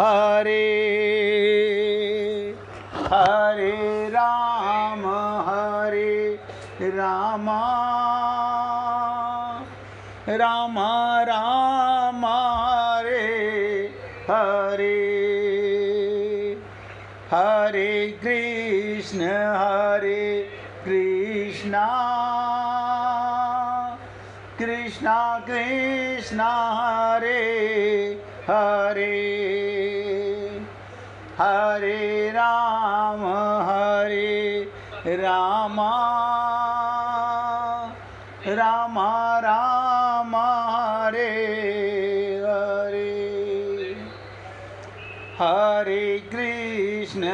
हरे हरे राम राम राम हरे हरे हरे कृष्ण कृष्ण कृष्ण हरे हरे हरे राम राम राम हरे हरे हरे कृष्ण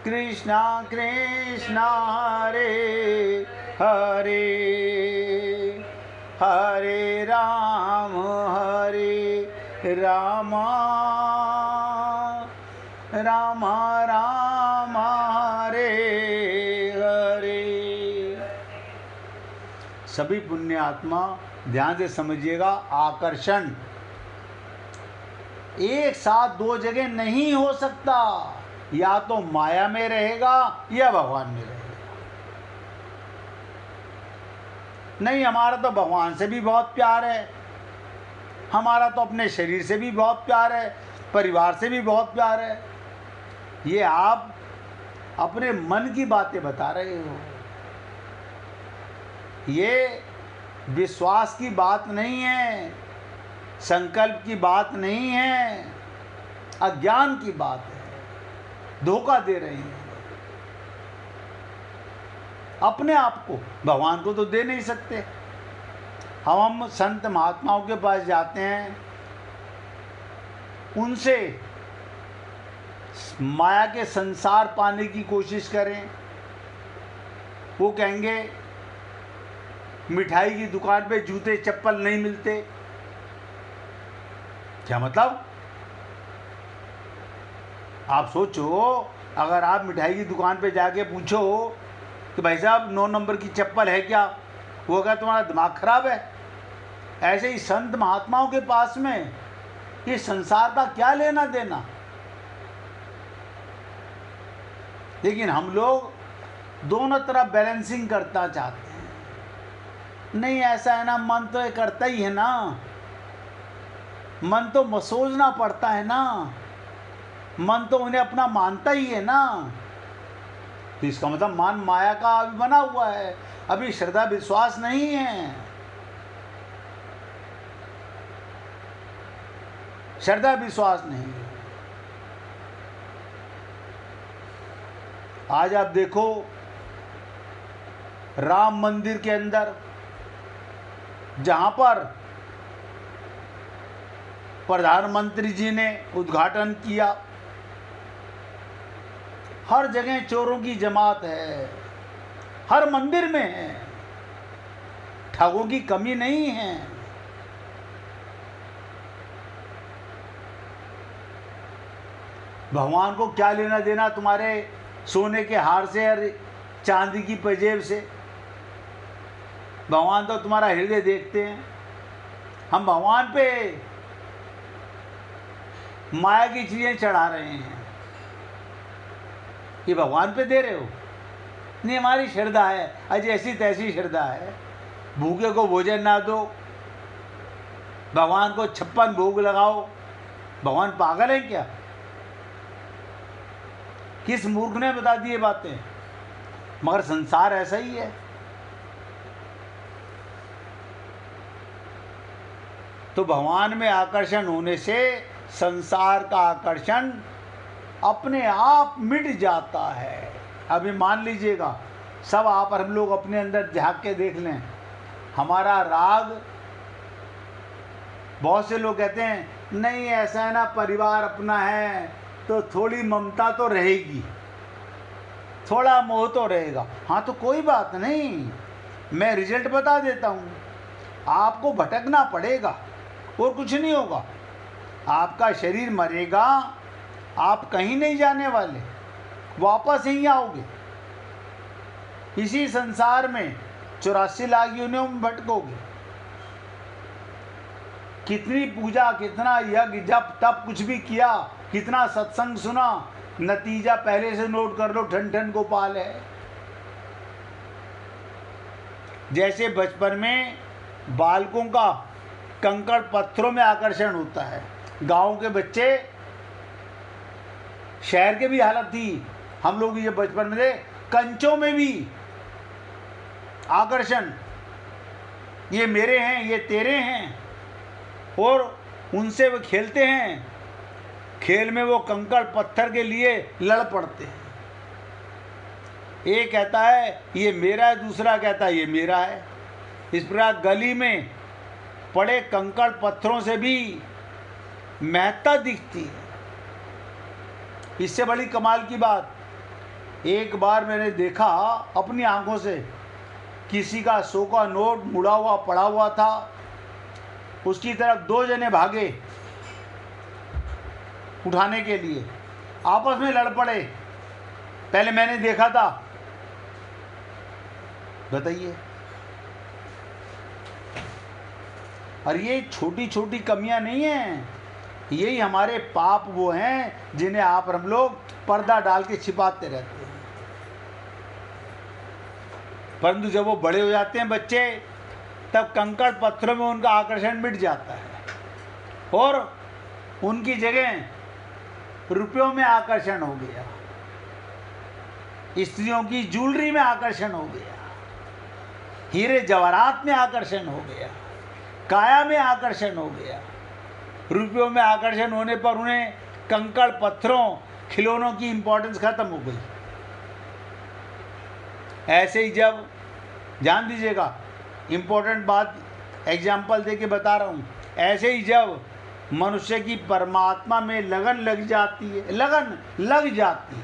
कृष्ण कृष्ण हरे हरे हरे राम राम राम हरे हरे। सभी पुण्य आत्मा ध्यान से समझिएगा, आकर्षण एक साथ दो जगह नहीं हो सकता, या तो माया में रहेगा या भगवान में रहेगा। नहीं, हमारा तो भगवान से भी बहुत प्यार है, हमारा तो अपने शरीर से भी बहुत प्यार है, परिवार से भी बहुत प्यार है। ये आप अपने मन की बातें बता रहे हो, ये विश्वास की बात नहीं है, संकल्प की बात नहीं है, अज्ञान की बात है। धोखा दे रहे हैं अपने आप को, भगवान को तो दे नहीं सकते। हम संत महात्माओं के पास जाते हैं, उनसे माया के संसार पाने की कोशिश करें, वो कहेंगे मिठाई की दुकान पे जूते चप्पल नहीं मिलते। क्या मतलब? आप सोचो, अगर आप मिठाई की दुकान पे जाके पूछो कि भाई साहब 9 नंबर की चप्पल है क्या, वो अगर तुम्हारा दिमाग खराब है। ऐसे ही संत महात्माओं के पास में ये संसार का क्या लेना देना। लेकिन हम लोग दोनों तरफ बैलेंसिंग करना चाहते हैं। नहीं, ऐसा है ना, मन तो ये करता ही है ना, मन तो सोचना पड़ता है ना, मन तो उन्हें अपना मानता ही है ना। तो इसका मतलब मान माया का अभी बना हुआ है, अभी श्रद्धा विश्वास नहीं है। श्रद्धा विश्वास नहीं। आज आप देखो, राम मंदिर के अंदर जहां पर प्रधानमंत्री जी ने उद्घाटन किया, हर जगह चोरों की जमात है, हर मंदिर में है, ठगों की कमी नहीं है। भगवान को क्या लेना देना तुम्हारे सोने के हार से और चांदी की पंजेब से। भगवान तो तुम्हारा हृदय देखते हैं। हम भगवान पे माया की चीजें चढ़ा रहे हैं, ये भगवान पे दे रहे हो? नहीं, हमारी श्रद्धा है, अजय ऐसी तैसी श्रद्धा है। भूखे को भोजन ना दो, भगवान को 56 भोग लगाओ। भगवान पागल है क्या? किस मूर्ख ने बता दी ये बातें? मगर संसार ऐसा ही है। तो भगवान में आकर्षण होने से संसार का आकर्षण अपने आप मिट जाता है। अभी मान लीजिएगा, सब आप और हम लोग अपने अंदर झांक के देख लें, हमारा राग, बहुत से लोग कहते हैं नहीं ऐसा है ना, परिवार अपना है तो थोड़ी ममता तो रहेगी, थोड़ा मोह तो रहेगा। हाँ तो कोई बात नहीं, मैं रिजल्ट बता देता हूँ। आपको भटकना पड़ेगा और कुछ नहीं होगा। आपका शरीर मरेगा, आप कहीं नहीं जाने वाले, वापस यहीं आओगे। इसी संसार में 84 लाख योनियों में भटकोगे। कितनी पूजा, कितना यज्ञ, जप तप कुछ भी किया, कितना सत्संग सुना, नतीजा पहले से नोट कर लो, ठन ठन गोपाल है। जैसे बचपन में बालकों का कंकड़ पत्थरों में आकर्षण होता है, गांव के बच्चे, शहर के भी हालत थी, हम लोग ये बचपन में थे, कंचों में भी आकर्षण, ये मेरे हैं, ये तेरे हैं, और उनसे वो खेलते हैं। खेल में वो कंकड़ पत्थर के लिए लड़ पड़ते हैं। एक कहता है ये मेरा है, दूसरा कहता है ये मेरा है। इस प्रकार गली में पड़े कंकड़ पत्थरों से भी महत्ता दिखती है। इससे बड़ी कमाल की बात, एक बार मैंने देखा अपनी आंखों से, किसी का 100 का नोट मुड़ा हुआ पड़ा हुआ था, उसकी तरफ 2 जने भागे उठाने के लिए, आपस में लड़ पड़े। पहले मैंने देखा था, बताइए। और ये छोटी छोटी कमियां नहीं हैं, यही हमारे पाप वो हैं जिन्हें आप हम लोग पर्दा डाल के छिपाते रहते हैं। परंतु जब वो बड़े हो जाते हैं बच्चे, तब कंकड़ पत्थरों में उनका आकर्षण मिट जाता है और उनकी जगह रुपयों में आकर्षण हो गया, स्त्रियों की ज्वेलरी में आकर्षण हो गया, हीरे जवाहरात में आकर्षण हो गया, काया में आकर्षण हो गया। रुपयों में आकर्षण होने पर उन्हें कंकड़ पत्थरों, खिलौनों की इंपॉर्टेंस खत्म हो गई। ऐसे ही जब, ध्यान दीजिएगा, इंपॉर्टेंट बात एग्जाम्पल दे के बता रहा हूँ, ऐसे ही जब मनुष्य की परमात्मा में लगन लग जाती है, लगन लग जाती है,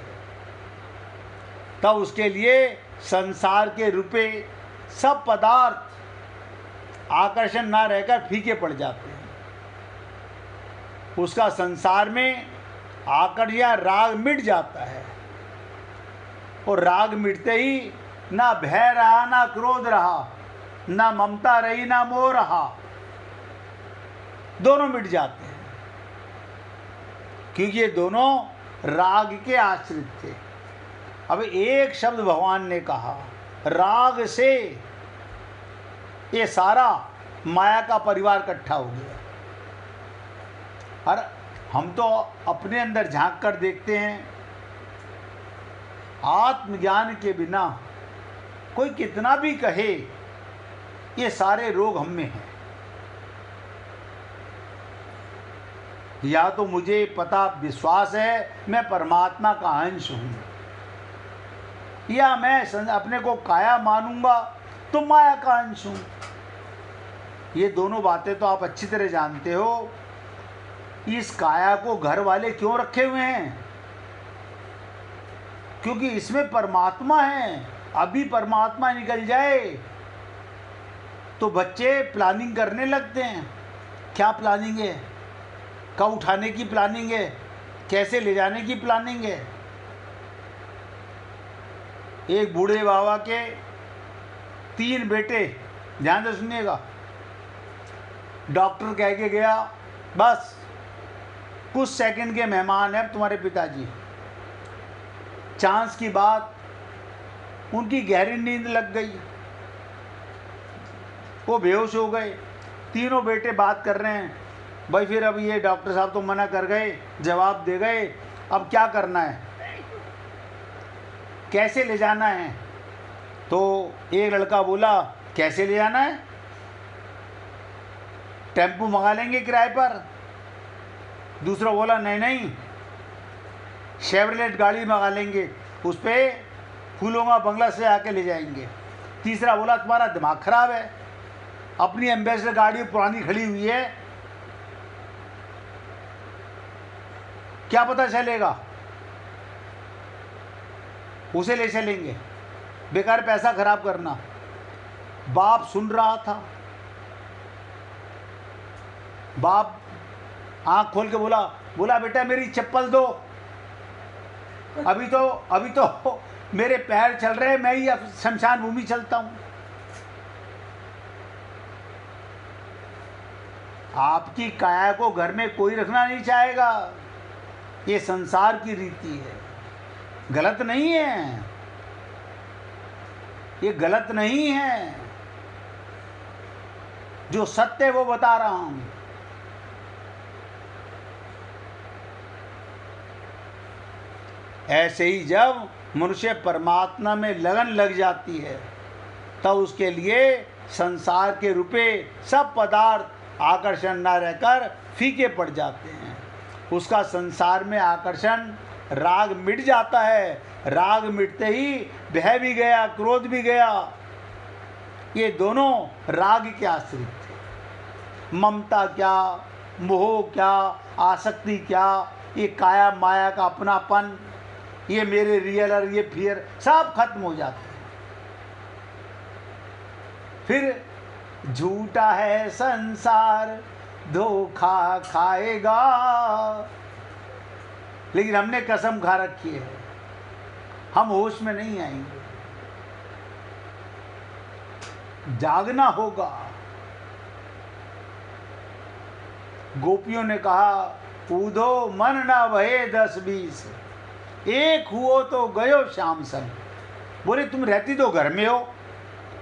तब उसके लिए संसार के रुपए, सब पदार्थ आकर्षण ना रहकर फीके पड़ जाते हैं। उसका संसार में आकर्षण या राग मिट जाता है, और राग मिटते ही ना भय रहा, ना क्रोध रहा, ना ममता रही, ना मोह रहा, दोनों मिट जाते हैं, क्योंकि ये दोनों राग के आश्रित थे। अब एक शब्द भगवान ने कहा, राग से ये सारा माया का परिवार इकट्ठा हो गया। और हम तो अपने अंदर झांक कर देखते हैं, आत्मज्ञान के बिना कोई कितना भी कहे, ये सारे रोग हम में हैं। या तो मुझे पता विश्वास है मैं परमात्मा का अंश हूँ, या मैं अपने को काया मानूंगा तो माया का अंश हूँ। ये दोनों बातें तो आप अच्छी तरह जानते हो। इस काया को घर वाले क्यों रखे हुए हैं? क्योंकि इसमें परमात्मा है। अभी परमात्मा निकल जाए तो बच्चे प्लानिंग करने लगते हैं। क्या प्लानिंग है? कब उठाने की प्लानिंग है, कैसे ले जाने की प्लानिंग है। एक बूढ़े बाबा के 3 बेटे, ध्यान से सुनिएगा, डॉक्टर कह के गया बस कुछ सेकंड के मेहमान हैं तुम्हारे पिताजी। चांस की बात, उनकी गहरी नींद लग गई, वो बेहोश हो गए। तीनों बेटे बात कर रहे हैं, भाई फिर अब ये डॉक्टर साहब तो मना कर गए, जवाब दे गए, अब क्या करना है, कैसे ले जाना है। तो एक लड़का बोला कैसे ले जाना है, टेम्पो मंगा लेंगे किराए पर। दूसरा बोला नहीं नहीं, शेवरलेट गाड़ी मंगा लेंगे, उस पर फूलों का बंगला से आके ले जाएंगे। तीसरा बोला तुम्हारा दिमाग खराब है, अपनी एम्बेसडर गाड़ी पुरानी खड़ी हुई है, क्या पता चलेगा, उसे ले चलेंगे, बेकार पैसा खराब करना। बाप सुन रहा था। बाप आँख खोल के बोला बेटा मेरी चप्पल दो, अभी तो मेरे पैर चल रहे हैं, मैं ही अब शमशान भूमि चलता हूँ। आपकी काया को घर में कोई रखना नहीं चाहेगा। ये संसार की रीति है, गलत नहीं है, ये गलत नहीं है। जो सत्य है वो बता रहा हूं। ऐसे ही जब मनुष्य परमात्मा में लगन लग जाती है तब उसके लिए संसार के रुपए सब पदार्थ आकर्षण न रहकर फीके पड़ जाते हैं। उसका संसार में आकर्षण राग मिट जाता है। राग मिटते ही भय भी गया, क्रोध भी गया। ये दोनों राग के आश्रित थे। ममता क्या, मोह क्या, आसक्ति क्या, ये काया माया का अपनापन, ये मेरे रियल और ये फियर, सब खत्म हो जाते हैं। फिर झूठा है संसार, धोखा खाएगा। लेकिन हमने कसम खा रखी है, हम होश में नहीं आएंगे। जागना होगा। गोपियों ने कहा, कूदो मन ना बहे 10-20, एक हुओ तो गयो शाम संग। बोले तुम रहती तो घर में हो,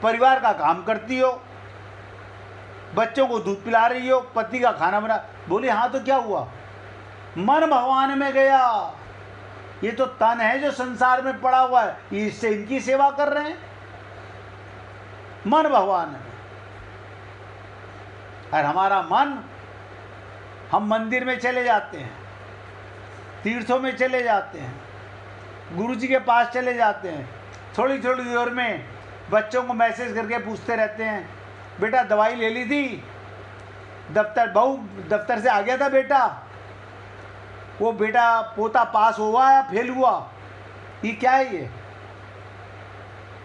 परिवार का काम करती हो, बच्चों को दूध पिला रही हो, पति का खाना बना। बोले हाँ तो क्या हुआ, मन भगवान में गया। ये तो तन है जो संसार में पड़ा हुआ है, इससे इनकी सेवा कर रहे हैं। मन भगवान में, और हमारा मन, हम मंदिर में चले जाते हैं, तीर्थों में चले जाते हैं, गुरु जी के पास चले जाते हैं, थोड़ी थोड़ी देर में बच्चों को मैसेज करके पूछते रहते हैं, बेटा दवाई ले ली थी, बहू दफ्तर से आ गया था बेटा, वो बेटा पोता पास हुआ या फेल हुआ। ये क्या है? ये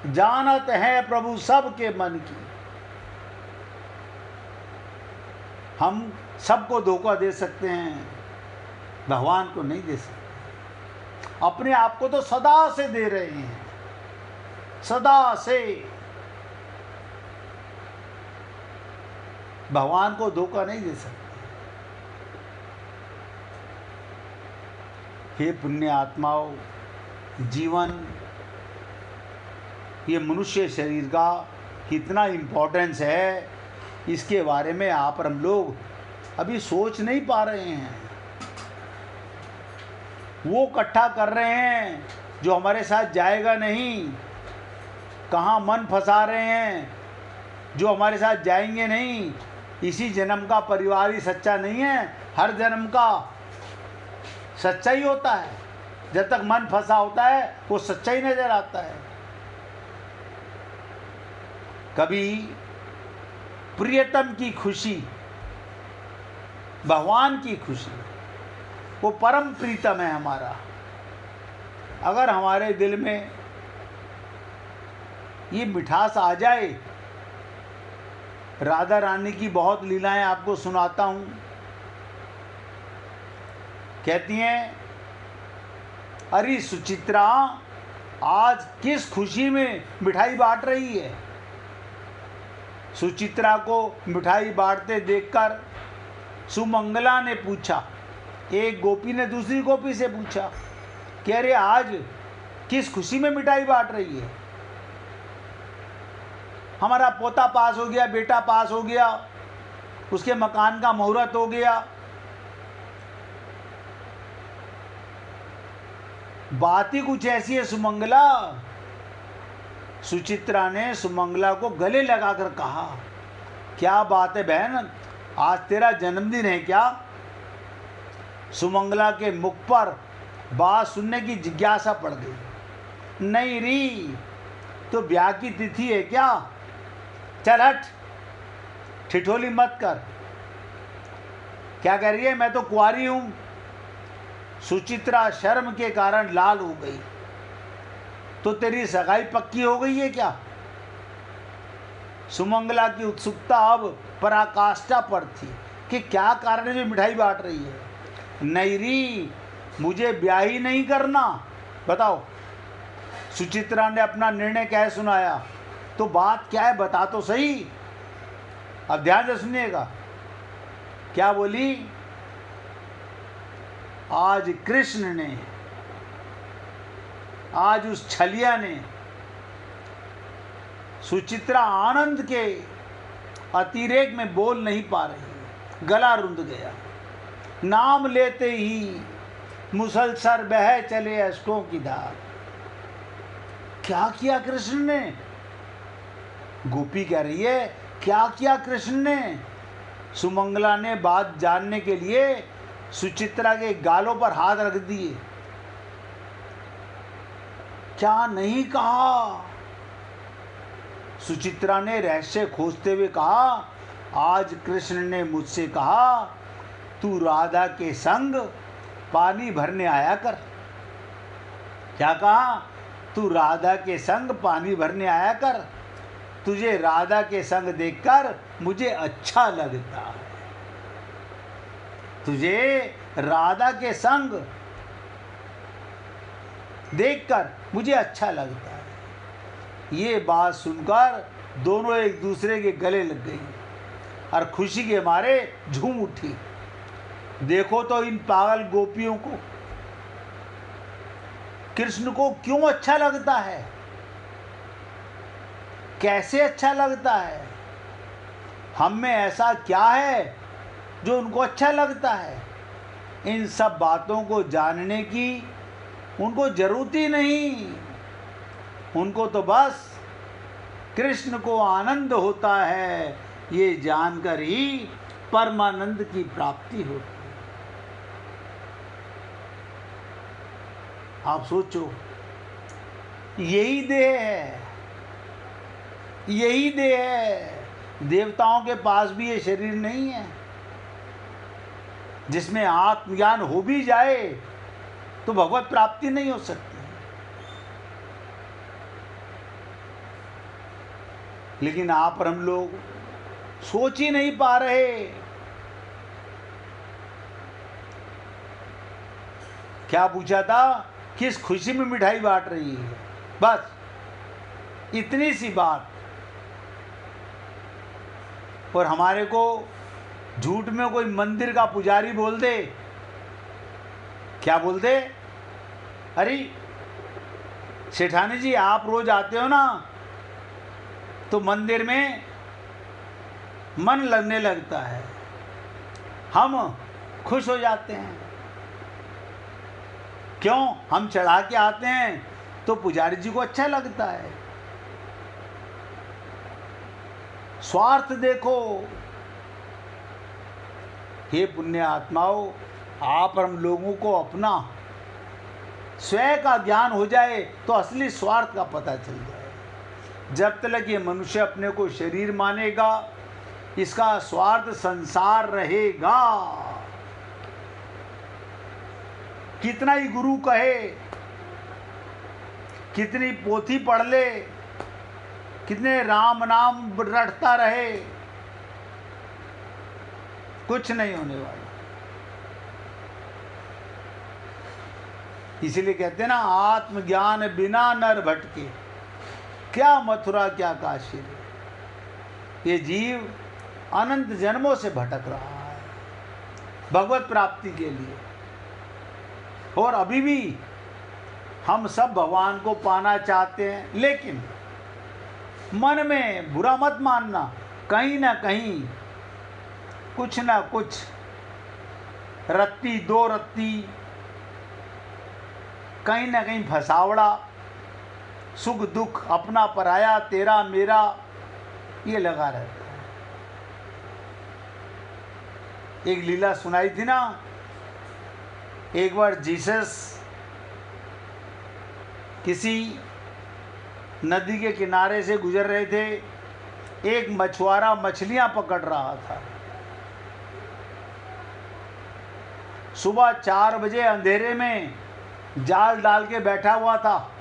जानत है प्रभु सबके मन की। हम सबको धोखा दे सकते हैं, भगवान को नहीं दे सकते। अपने आप को तो सदा से दे रहे हैं, सदा से। भगवान को धोखा नहीं दे सकते। हे पुण्य आत्माओं, जीवन, ये मनुष्य शरीर का कितना इम्पोर्टेंस है, इसके बारे में आप और हम लोग अभी सोच नहीं पा रहे हैं। वो इकट्ठा कर रहे हैं जो हमारे साथ जाएगा नहीं। कहाँ मन फंसा रहे हैं जो हमारे साथ जाएंगे नहीं। इसी जन्म का परिवार ही सच्चा नहीं है, हर जन्म का सच्चा ही होता है। जब तक मन फंसा होता है वो सच्चा ही नजर आता है। कभी प्रियतम की खुशी, भगवान की खुशी, वो परम प्रीतम है हमारा। अगर हमारे दिल में ये मिठास आ जाए, राधा रानी की बहुत लीलाएं आपको सुनाता हूँ। कहती हैं, अरे सुचित्रा आज किस खुशी में मिठाई बांट रही है। सुचित्रा को मिठाई बांटते देखकर सुमंगला ने पूछा, एक गोपी ने दूसरी गोपी से पूछा कि अरे आज किस खुशी में मिठाई बांट रही है। हमारा पोता पास हो गया, बेटा पास हो गया, उसके मकान का मुहूर्त हो गया। बात ही कुछ ऐसी है सुमंगला। सुचित्रा ने सुमंगला को गले लगाकर कहा, क्या बात है बहन, आज तेरा जन्मदिन है क्या? सुमंगला के मुख पर बात सुनने की जिज्ञासा पड़ गई। नहीं री, तो ब्याह की तिथि है क्या? चल हट, ठिठोली मत कर। क्या कह रही है? मैं तो कुंवारी हूं। सुचित्रा शर्म के कारण लाल हो गई। तो तेरी सगाई पक्की हो गई है क्या? सुमंगला की उत्सुकता अब पराकाष्ठा पर थी कि क्या कारण है मिठाई बांट रही है। नहीं री, मुझे ब्याह ही नहीं करना। बताओ, सुचित्रा ने अपना निर्णय क्या सुनाया। तो बात क्या है बता तो सही। अब ध्यान से सुनिएगा। क्या बोली? आज कृष्ण ने, आज उस छलिया ने सुचित्रा आनंद के अतिरेक में बोल नहीं पा रही, गला रुंध गया। नाम लेते ही मुसलसल बह चले अश्कों की धार। क्या किया कृष्ण ने? गोपी कह रही है, क्या किया कृष्ण ने? सुमंगला ने बात जानने के लिए सुचित्रा के गालों पर हाथ रख दिए। क्या नहीं कहा? सुचित्रा ने रहस्य खोजते हुए कहा, आज कृष्ण ने मुझसे कहा तू राधा के संग पानी भरने आया कर। क्या कहा? तू राधा के संग पानी भरने आया कर, तुझे राधा के संग देखकर मुझे अच्छा लगता है। तुझे राधा के संग देखकर मुझे अच्छा लगता है। ये बात सुनकर दोनों एक दूसरे के गले लग गई और खुशी के मारे झूम उठी। देखो तो इन पागल गोपियों को, कृष्ण को क्यों अच्छा लगता है, कैसे अच्छा लगता है? हम में ऐसा क्या है जो उनको अच्छा लगता है? इन सब बातों को जानने की उनको जरूरत ही नहीं। उनको तो बस कृष्ण को आनंद होता है, ये जानकर ही परमानंद की प्राप्ति होती है। आप सोचो, यही देह है, यही देह है। देवताओं के पास भी ये शरीर नहीं है। जिसमें आत्मज्ञान हो भी जाए तो भगवत प्राप्ति नहीं हो सकती। लेकिन आप और हम लोग सोच ही नहीं पा रहे। क्या पूछा था? किस खुशी में मिठाई बांट रही है, बस इतनी सी बात। और हमारे को झूठ में कोई मंदिर का पुजारी बोल दे, क्या बोल दे? अरे सेठानी जी, आप रोज आते हो ना, तो मंदिर में मन लगने लगता है, हम खुश हो जाते हैं। क्यों? हम चढ़ा के आते हैं तो पुजारी जी को अच्छा लगता है। स्वार्थ देखो। हे पुण्य आत्माओं, आप हम लोगों को अपना स्वयं का ज्ञान हो जाए तो असली स्वार्थ का पता चल जाए। जब तक ये मनुष्य अपने को शरीर मानेगा, इसका स्वार्थ संसार रहेगा। कितना ही गुरु कहे, कितनी पोथी पढ़ ले, कितने राम नाम रटता रहे, कुछ नहीं होने वाला। इसीलिए कहते हैं ना, आत्मज्ञान बिना नर भटके, क्या मथुरा क्या काशी रे। ये जीव अनंत जन्मों से भटक रहा है भगवत प्राप्ति के लिए। और अभी भी हम सब भगवान को पाना चाहते हैं, लेकिन मन में बुरा मत मानना, कहीं ना कहीं कुछ ना कुछ रत्ती दो रत्ती, कहीं ना कहीं फसावड़ा, सुख दुख, अपना पराया, तेरा मेरा, ये लगा रहता है। एक लीला सुनाई थी ना, एक बार जीसस किसी नदी के किनारे से गुजर रहे थे। एक मछुआरा मछलियां पकड़ रहा था। सुबह 4 बजे अंधेरे में जाल डाल के बैठा हुआ था।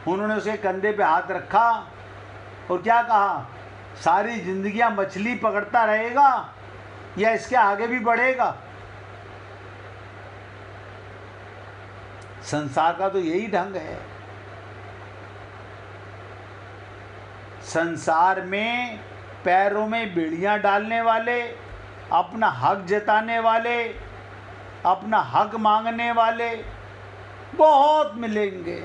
उन्होंने उसके कंधे पे हाथ रखा और क्या कहा, सारी जिंदगियां मछली पकड़ता रहेगा या इसके आगे भी बढ़ेगा? संसार का तो यही ढंग है। संसार में पैरों में बेड़ियां डालने वाले, अपना हक जताने वाले, अपना हक मांगने वाले बहुत मिलेंगे।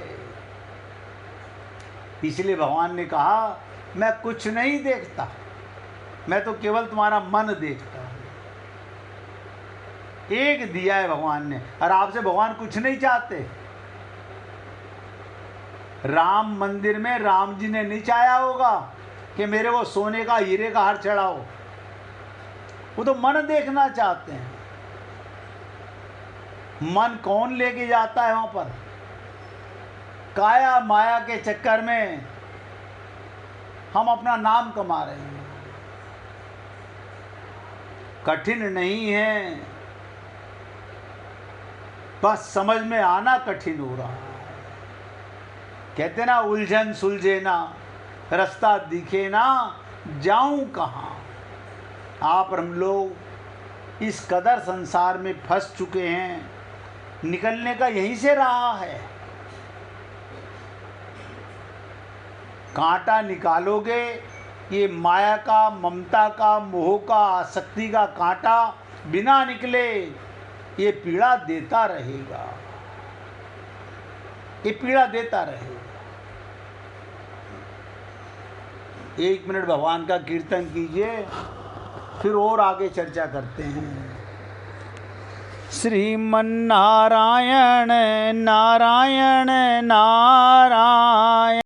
इसलिए भगवान ने कहा मैं कुछ नहीं देखता, मैं तो केवल तुम्हारा मन देखता हूं। एक दिया है भगवान ने, और आपसे भगवान कुछ नहीं चाहते। राम मंदिर में राम जी ने नहीं चाहा होगा कि मेरे को सोने का हीरे का हार चढ़ाओ, वो तो मन देखना चाहते हैं। मन कौन लेके जाता है वहां पर? काया माया के चक्कर में हम अपना नाम कमा रहे हैं। कठिन नहीं है, बस समझ में आना कठिन हो रहा है। कहते ना उलझन सुलझे ना, रास्ता दिखे ना, जाऊं कहां। आप और हम लोग इस कदर संसार में फंस चुके हैं, निकलने का यहीं से रहा है। कांटा निकालोगे, ये माया का, ममता का, मोह का, आसक्ति का कांटा बिना निकले ये पीड़ा देता रहेगा, ये पीड़ा देता रहेगा। 1 मिनट भगवान का कीर्तन कीजिए, फिर और आगे चर्चा करते हैं। श्रीमन नारायण नारायण नारायण।